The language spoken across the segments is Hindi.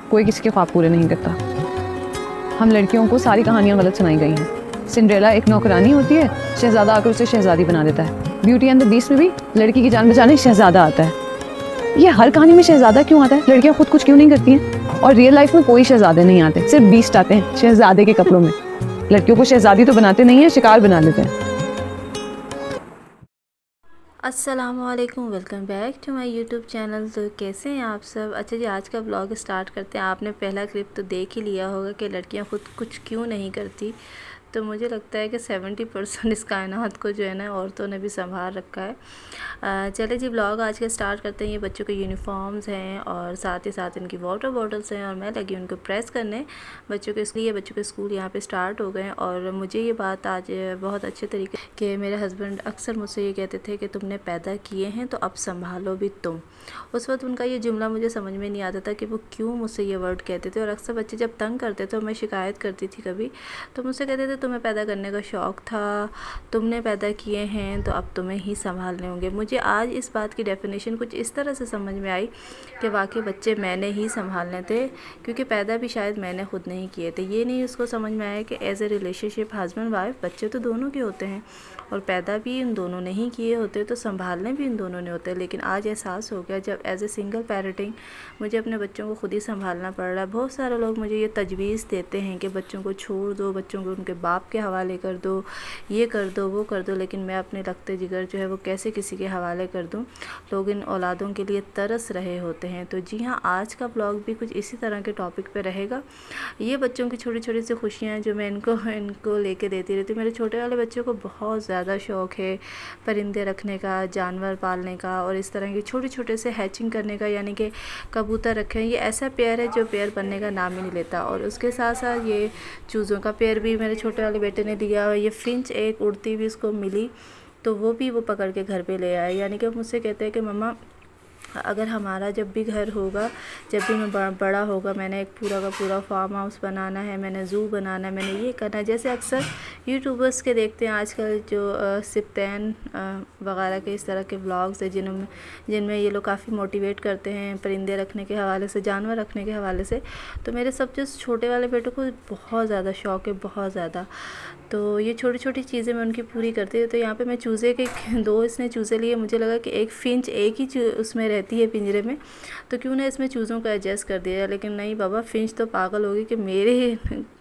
कोई किसी के ख्वाब पूरे नहीं करता। हम लड़कियों को सारी कहानियाँ गलत सुनाई गई हैं। सिंड्रेला एक नौकरानी होती है, शहजादा आकर उसे शहजादी बना देता है। ब्यूटी एंड द बीस्ट में भी लड़की की जान बचाने शहजादा आता है। ये हर कहानी में शहजादा क्यों आता है? लड़कियां खुद कुछ क्यों नहीं करती हैं? और रियल लाइफ में कोई शहजादे नहीं आते, सिर्फ बीस्ट आते हैं शहजादे के कपड़ों में। लड़कियों को शहजादी तो बनाते नहीं है, शिकार बना लेते हैं। अस्सलामुअलैकुम, welcome back to my YouTube channel. तो कैसे हैं आप सब? अच्छा जी, आज का ब्लॉग स्टार्ट करते हैं। आपने पहला क्लिप तो देख ही लिया होगा कि लड़कियां खुद कुछ क्यों नहीं करती। तो मुझे लगता है कि 70% इस कायनात को जो है ना औरतों ने भी संभाल रखा है। चले जी, ब्लॉग आज का स्टार्ट करते हैं। ये बच्चों के यूनिफॉर्म्स हैं और साथ ही साथ इनकी वाटर बॉटल्स हैं और मैं लगी उनको प्रेस करने बच्चों के। इसलिए बच्चों के स्कूल यहाँ पे स्टार्ट हो गए। और मुझे ये बात आज बहुत अच्छे तरीके कि मेरे हस्बैंड अक्सर मुझसे ये कहते थे कि तुमने पैदा किए हैं तो अब संभालो भी तुम। उस वक्त उनका ये जुमला मुझे समझ में नहीं आता था कि वो क्यों मुझसे ये वर्ड कहते थे। और अक्सर बच्चे जब तंग करते थे, मैं शिकायत करती थी कभी, तो मुझसे कहते थे तुम्हें पैदा करने का शौक़ था, तुमने पैदा किए हैं तो अब तुम्हें ही संभालने होंगे। मुझे आज इस बात की डेफिनेशन कुछ इस तरह से समझ में आई कि वाकई बच्चे मैंने ही संभालने थे, क्योंकि पैदा भी शायद मैंने खुद नहीं किए थे। ये नहीं उसको समझ में आया कि as a relationship husband wife बच्चे तो दोनों के होते हैं और पैदा भी इन दोनों ने ही किए होते, तो संभालने भी इन दोनों ने होते हैं। लेकिन आज एहसास हो गया जब एज ए सिंगल पेरेंटिंग मुझे अपने बच्चों को खुद ही संभालना पड़ रहा है। बहुत सारे लोग मुझे ये तजवीज़ देते हैं कि बच्चों को छोड़ दो, बच्चों को उनके बाप के हवाले कर दो, ये कर दो वो कर दो, लेकिन मैं अपने लगते जिगर जो है वो कैसे किसी के हवाले कर दूं। लोग इन औलादों के लिए तरस रहे होते हैं। तो जी हाँ, आज का ब्लॉग भी कुछ इसी तरह के टॉपिक पे रहेगा। ये बच्चों की छोटी छोटी सी खुशियाँ जो मैं इनको लेके देती रहती हूँ। मेरे छोटे वाले बच्चों को बहुत ज़्यादा शौक़ है परिंदे रखने का, जानवर पालने का और इस तरह के छोटे छोटे से हैचिंग करने का, यानी कि कबूतर रखे हैं। ये ऐसा पेयर है जो पेयर बनने का नाम ही नहीं लेता। और उसके साथ साथ ये चूज़ों का पेयर भी मेरे छोटे वाले बेटे ने दिया और ये फिंच एक उड़ती भी उसको मिली, तो वो पकड़ के घर पे ले आए। यानी कि मुझसे कहते हैं कि मम्मा, अगर हमारा जब भी घर होगा, जब भी मैं बड़ा होगा, मैंने एक पूरा का पूरा फार्म हाउस बनाना है, मैंने ज़ू बनाना है, मैंने ये करना है। जैसे अक्सर यूट्यूबर्स के देखते हैं आजकल जो सिप्तैन वगैरह के इस तरह के व्लॉग्स हैं जिनमें ये लोग काफ़ी मोटिवेट करते हैं परिंदे रखने के हवाले से, जानवर रखने के हवाले से। तो मेरे सब जो छोटे वाले बेटों को बहुत ज़्यादा शौक़ है, बहुत ज़्यादा। तो ये छोटी छोटी चीज़ें मैं उनकी पूरी करती हूँ। तो यहाँ पे मैं चूज़े के दो इसने चूज़े लिए। मुझे लगा कि एक फिंच एक ही उसमें रहती है पिंजरे में, तो क्यों ना इसमें चूज़ों को एडजस्ट कर दिया। लेकिन नहीं बाबा, फिंच तो पागल होगी कि मेरे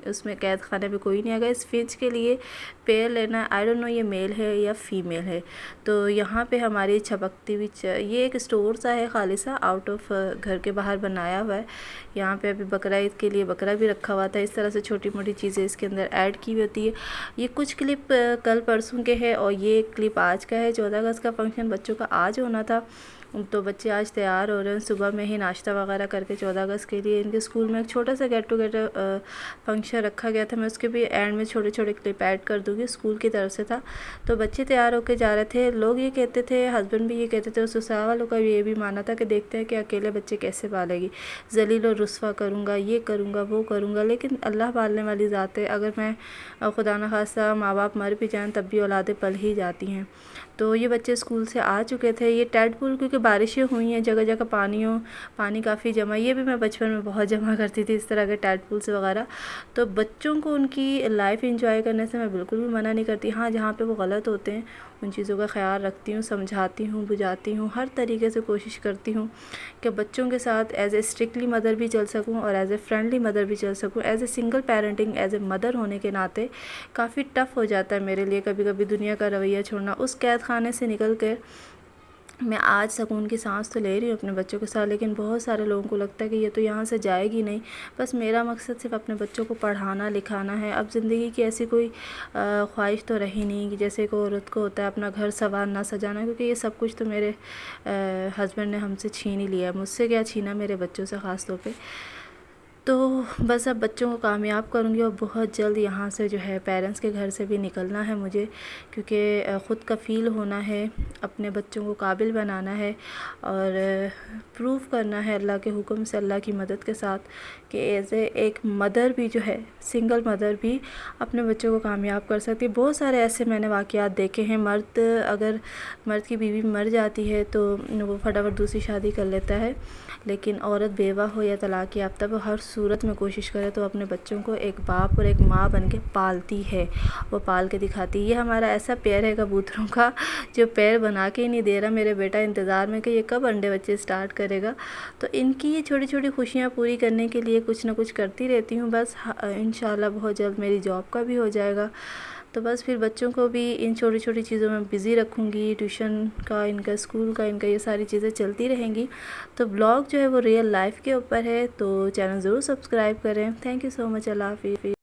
उसमें कैद खाने में कोई नहीं आएगा। इस फिंच के लिए पेयर लेना, आई डोंट नो ये मेल है या फीमेल है। तो यहाँ पे हमारी छपकती हुई ये एक स्टोर सा है खाली सा, आउट ऑफ घर के बाहर बनाया हुआ है। यहाँ पे अभी बकरा ईद के लिए बकरा भी रखा हुआ था। इस तरह से छोटी मोटी चीज़ें इसके अंदर ऐड की हुई होती है। ये कुछ क्लिप कल परसों के हैं और ये क्लिप आज का है। 14 अगस्त का फंक्शन बच्चों का आज होना था, तो बच्चे आज तैयार हो रहे हैं। सुबह में ही नाश्ता वगैरह करके 14 अगस्त के लिए इनके स्कूल में एक छोटा सा गेट टुगेदर फंक्शन रखा गया था। मैं उसके भी एंड में छोटे छोटे क्लिप ऐड कर दूँगी, स्कूल की तरफ से था। तो बच्चे तैयार होकर जा रहे थे। लोग ये कहते थे, हस्बैंड भी ये कहते थे, ससुराल वालों का ये भी मानना था कि देखते हैं कि अकेले बच्चे कैसे पालेगी, जलील और रुस्वा करूँगा, ये करूँगा वो करूँगा। लेकिन अल्लाह पालने वाली ज़ात है। अगर मैं खुदा न खास्ता माँ बाप मर भी जाएँ तब भी औलादें पल ही जाती हैं। तो ये बच्चे स्कूल से आ चुके थे। ये टैडपूल, क्योंकि बारिशें हुई हैं, जगह जगह पानी काफ़ी जमा। ये भी मैं बचपन में बहुत जमा करती थी इस तरह के टैडपूल्स वगैरह। तो बच्चों को उनकी लाइफ एंजॉय करने से मैं बिल्कुल भी मना नहीं करती। हाँ, जहाँ पे वो गलत होते हैं उन चीज़ों का ख्याल रखती हूँ, समझाती हूँ, बुझाती हूँ, हर तरीके से कोशिश करती हूँ कि बच्चों के साथ एज ए स्ट्रिक्टली मदर भी चल सकूँ और एज ए फ्रेंडली मदर भी चल सकूँ। As a single parenting, as a mother होने के नाते काफ़ी टफ़ हो जाता है मेरे लिए कभी कभी दुनिया का रवैया छोड़ना। उस कैद खाने से निकल कर मैं आज सुकून की सांस तो ले रही हूँ अपने बच्चों के साथ, लेकिन बहुत सारे लोगों को लगता है कि ये तो यहाँ से जाएगी नहीं। बस मेरा मकसद सिर्फ अपने बच्चों को पढ़ाना लिखाना है। अब ज़िंदगी की ऐसी कोई ख्वाहिश तो रही नहीं कि जैसे को औरत को होता है अपना घर संवारना सजाना, क्योंकि ये सब कुछ तो मेरे हस्बैंड ने हमसे छीन ही लिया है। मुझसे क्या छीना, मेरे बच्चों से ख़ास तौर पे। तो बस अब बच्चों को कामयाब करूँगी और बहुत जल्द यहाँ से जो है पेरेंट्स के घर से भी निकलना है मुझे, क्योंकि ख़ुद कफ़ील होना है, अपने बच्चों को काबिल बनाना है और प्रूव करना है अल्लाह के हुक्म से, अल्लाह की मदद के साथ कि एज़ एक मदर भी जो है, सिंगल मदर भी अपने बच्चों को कामयाब कर सकती है। बहुत सारे ऐसे मैंने वाक़यात देखे हैं, अगर मर्द की बीवी मर जाती है तो वो फटाफट दूसरी शादी कर लेता है, लेकिन औरत बेवा हो या तलाक़ याफ्ता, वो हर सूरत में कोशिश करे तो अपने बच्चों को एक बाप और एक माँ बन के पालती है, वो पाल के दिखाती है। ये हमारा ऐसा पैर है कबूतरों का जो पैर बना के ही नहीं दे रहा। मेरे बेटा इंतज़ार में कि ये कब अंडे बच्चे स्टार्ट करेगा। तो इनकी ये छोटी छोटी खुशियाँ पूरी करने के लिए कुछ ना कुछ करती रहती हूँ। बस इंशाल्लाह बहुत जल्द मेरी जॉब का भी हो जाएगा, तो बस फिर बच्चों को भी इन छोटी छोटी चीज़ों में बिज़ी रखूँगी, ट्यूशन का, इनका स्कूल का, इनका ये सारी चीज़ें चलती रहेंगी। तो ब्लॉग जो है वो रियल लाइफ के ऊपर है, तो चैनल ज़रूर सब्सक्राइब करें। Thank you so much. अल्लाह हाफ़िज़।